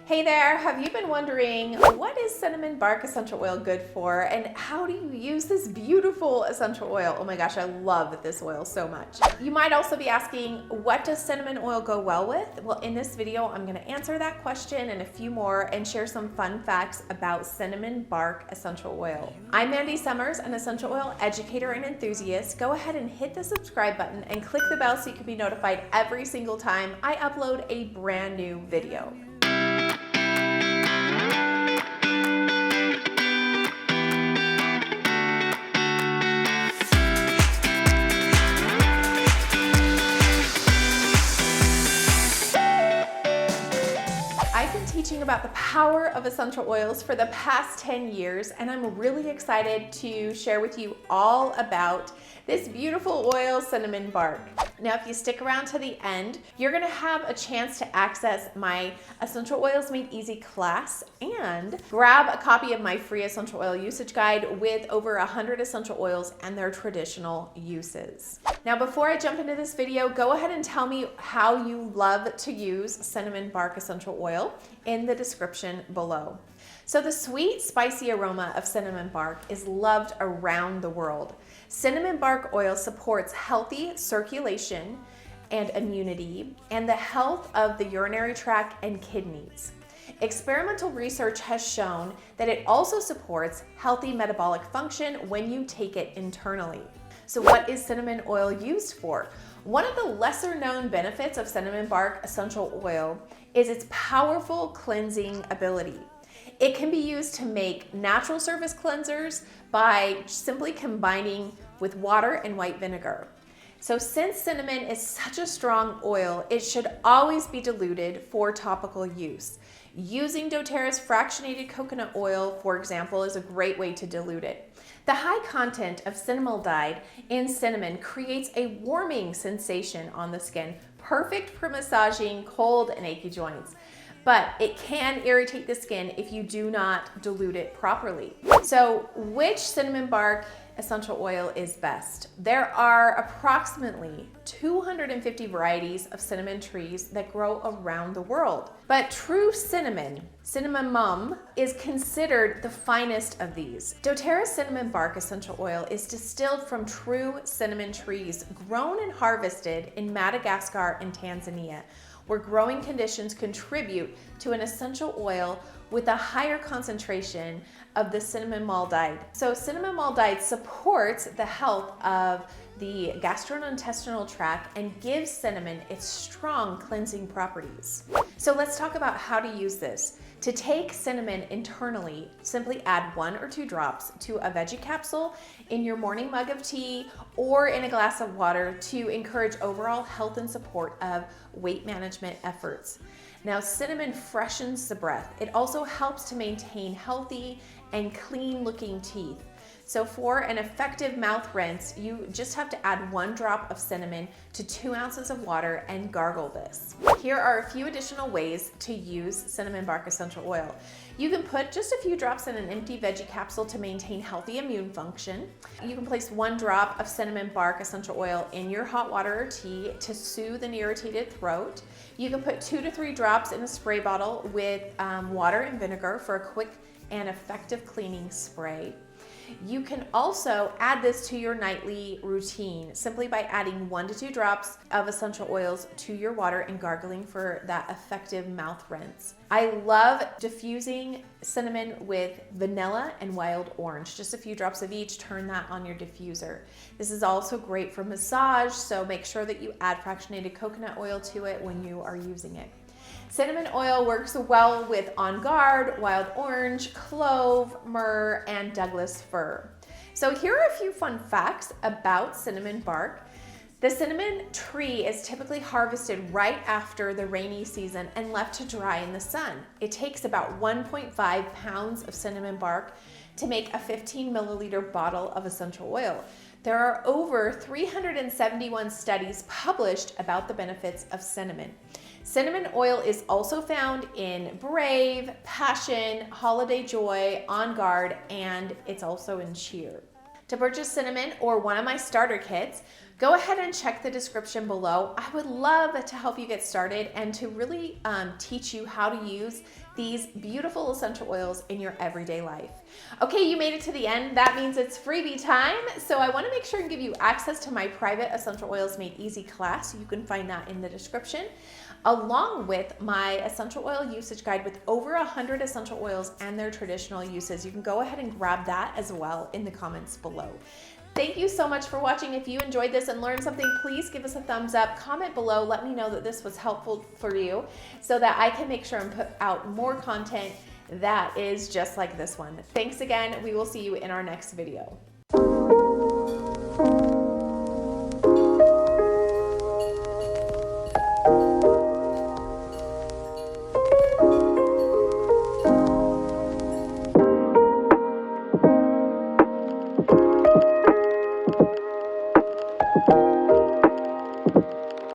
Hey there, have you been wondering what is cinnamon bark essential oil good for and how do you use this beautiful essential oil? Oh my gosh, I love this oil so much. You might also be asking, what does cinnamon oil go well with? Well, in this video, I'm gonna answer that question and a few more and share some fun facts about cinnamon bark essential oil. I'm Mandy Sommers, an essential oil educator and enthusiast. Go ahead and hit the subscribe button and click the bell so you can be notified every single time I upload a brand new video. Teaching about the power of essential oils for the past 10 years, and I'm really excited to share with you all about this beautiful oil, cinnamon bark. Now, if you stick around to the end, you're gonna have a chance to access my Essential Oils Made Easy class and grab a copy of my free essential oil usage guide with over 100 essential oils and their traditional uses. Now, before I jump into this video, go ahead and tell me how you love to use cinnamon bark essential oil in the description below. So the sweet, spicy aroma of cinnamon bark is loved around the world. Cinnamon bark oil supports healthy circulation and immunity and the health of the urinary tract and kidneys. Experimental research has shown that it also supports healthy metabolic function when you take it internally. So what is cinnamon oil used for? One of the lesser known benefits of cinnamon bark essential oil is its powerful cleansing ability. It can be used to make natural surface cleansers by simply combining with water and white vinegar. So since cinnamon is such a strong oil, it should always be diluted for topical use. Using doTERRA's fractionated coconut oil, for example, is a great way to dilute it. The high content of cinnamaldehyde in cinnamon creates a warming sensation on the skin, perfect for massaging cold and achy joints. But it can irritate the skin if you do not dilute it properly. So which cinnamon bark essential oil is best? There are approximately 250 varieties of cinnamon trees that grow around the world. But true cinnamon is considered the finest of these. doTERRA cinnamon bark essential oil is distilled from true cinnamon trees grown and harvested in Madagascar and Tanzania, where growing conditions contribute to an essential oil with a higher concentration of the cinnamaldehyde. So cinnamaldehyde supports the health of the gastrointestinal tract and gives cinnamon its strong cleansing properties. So let's talk about how to use this. To take cinnamon internally, simply add 1 or 2 drops to a veggie capsule in your morning mug of tea or in a glass of water to encourage overall health and support of weight management efforts. Now, cinnamon freshens the breath. It also helps to maintain healthy and clean looking teeth. So for an effective mouth rinse, you just have to add 1 drop of cinnamon to 2 ounces of water and gargle this. Here are a few additional ways to use cinnamon bark essential oil. You can put just a few drops in an empty veggie capsule to maintain healthy immune function. You can place 1 drop of cinnamon bark essential oil in your hot water or tea to soothe an irritated throat. You can put 2 to 3 drops in a spray bottle with water and vinegar for a quick and effective cleaning spray. You can also add this to your nightly routine simply by adding 1 to 2 drops of essential oils to your water and gargling for that effective mouth rinse. I love diffusing cinnamon with vanilla and wild orange. Just a few drops of each, turn that on your diffuser. This is also great for massage, so make sure that you add fractionated coconut oil to it when you are using it. Cinnamon oil works well with On Guard, wild orange, clove, myrrh, and Douglas fir. So here are a few fun facts about cinnamon bark. The cinnamon tree is typically harvested right after the rainy season and left to dry in the sun. It takes about 1.5 pounds of cinnamon bark to make a 15 milliliter bottle of essential oil. There are over 371 studies published about the benefits of cinnamon. Cinnamon oil is also found in Brave, Passion, Holiday Joy, On Guard, and it's also in Cheer. To purchase cinnamon or one of my starter kits, go ahead and check the description below. I would love to help you get started and to really teach you how to use these beautiful essential oils in your everyday life. Okay, you made it to the end. That means it's freebie time. So I want to make sure and give you access to my private Essential Oils Made Easy class. You can find that in the description, along with my essential oil usage guide with over 100 essential oils and their traditional uses. You can go ahead and grab that as well in the comments below. Thank you so much for watching. If you enjoyed this and learned something, please give us a thumbs up, comment below, let me know that this was helpful for you so that I can make sure and put out more content that is just like this one. Thanks again. We will see you in our next video.